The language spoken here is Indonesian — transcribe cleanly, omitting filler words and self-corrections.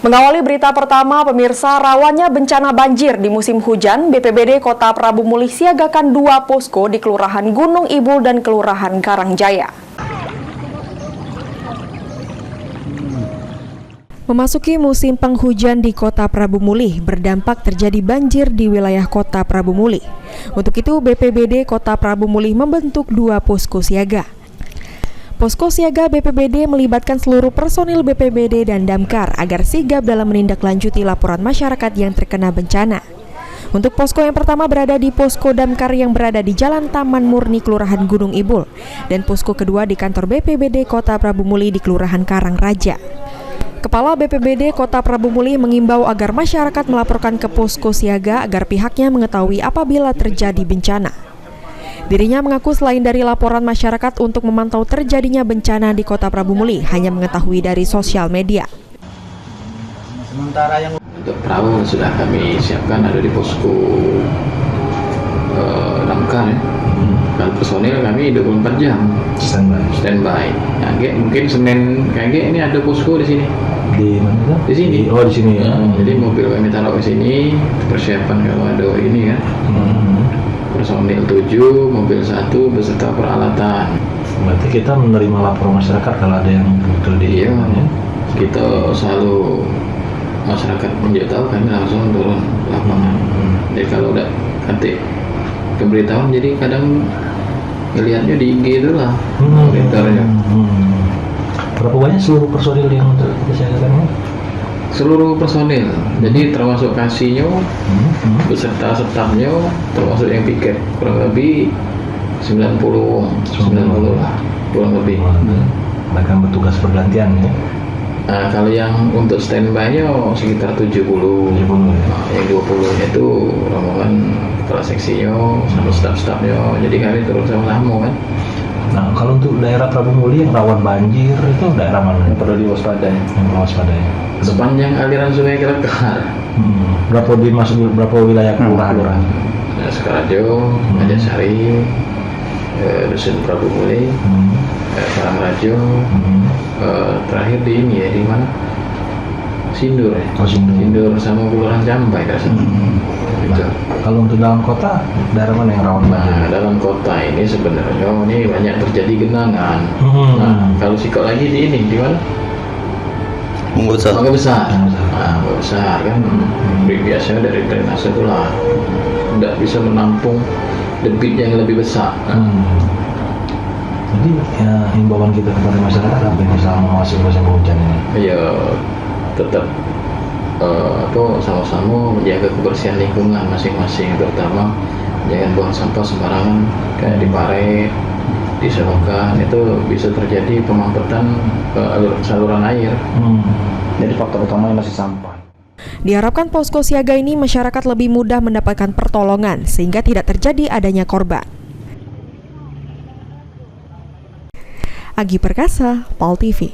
Mengawali berita pertama, pemirsa, rawannya bencana banjir di musim hujan, BPBD Kota Prabu Mulih siagakan 2 posko di Kelurahan Gunung Ibul dan Kelurahan Karangjaya. Memasuki musim penghujan di Kota Prabu Mulih, berdampak terjadi banjir di wilayah Kota Prabu Mulih. Untuk itu, BPBD Kota Prabu Mulih membentuk 2 posko siaga. Posko siaga BPBD melibatkan seluruh personil BPBD dan Damkar agar sigap dalam menindaklanjuti laporan masyarakat yang terkena bencana. Untuk posko yang pertama berada di posko Damkar yang berada di Jalan Taman Murni Kelurahan Gunung Ibul, dan posko kedua di kantor BPBD Kota Prabu Mulih di Kelurahan Karangraja. Kepala BPBD Kota Prabu Mulih mengimbau agar masyarakat melaporkan ke posko siaga agar pihaknya mengetahui apabila terjadi bencana. Dirinya mengaku selain dari laporan masyarakat untuk memantau terjadinya bencana di Kota Prabu Mulih, hanya mengetahui dari sosial media. Sementara yang untuk perahu sudah kami siapkan ada di posko Damkar ya. Kalau personil kami 24 jam standby. Nah, mungkin Senin kayak ini ada posko di sini. Di mana? Di sini. Oh, di sini ya. Jadi mobil kami taruh ke sini, persiapan kalau ada ini kan. Personil 7, mobil 1 beserta peralatan. Berarti kita menerima laporan masyarakat kalau ada yang butuh di ya. Kita selalu masyarakat tahu kami langsung turun lapangan. Jadi kalau udah nanti pemberitahuan, jadi kadang ngelihatnya di IG itu lah komentarnya. Berapa banyak seluruh personil yang disiagakan ini? Seluruh personil, jadi termasuk kasihnya, beserta stafnya, termasuk yang piket, kurang lebih 90 lah, kurang lebih. Mereka bertugas bergantian ya? Nah, kalau yang untuk standby-nya sekitar 70. Nah, yang 20 itu rombongan kepala seksinya sama staf-stafnya, jadi kami turun sama-sama kan. Nah, kalau untuk daerah Prabu Mulih yang rawan banjir itu daerah mana? Yang perlu diwaspadai. Sepanjang aliran Sungai Kelekar. Berapa wilayah kelurahan? Nah, Sekarajo, Majasari, Dusun Prabu Mulih, Karangraja, terakhir di ini ya, di mana? Sindur ya. Sindur sama Kelurahan Jambai gitu. Kalau untuk dalam kota, daerah mana yang rawan banjir? Nah, dalam kota ini sebenarnya ini banyak terjadi genangan. Nah, kalau sikok lagi di ini di mana? Mangga Besar. Nah, Mangga Besar kan biasanya dari drainase itulah tidak bisa menampung debit yang lebih besar. Jadi ya, himbauan kita kepada masyarakat apa yang bisa mengawasi musim hujan ini? Ya tetap sama-sama menjaga kebersihan lingkungan masing-masing, terutama jangan buang sampah sembarangan kayak di paret, di selokan, itu bisa terjadi pemampatan saluran air. Jadi faktor utamanya masih sampah. Diharapkan posko siaga ini masyarakat lebih mudah mendapatkan pertolongan sehingga tidak terjadi adanya korban. Agi Perkasa, PAL TV.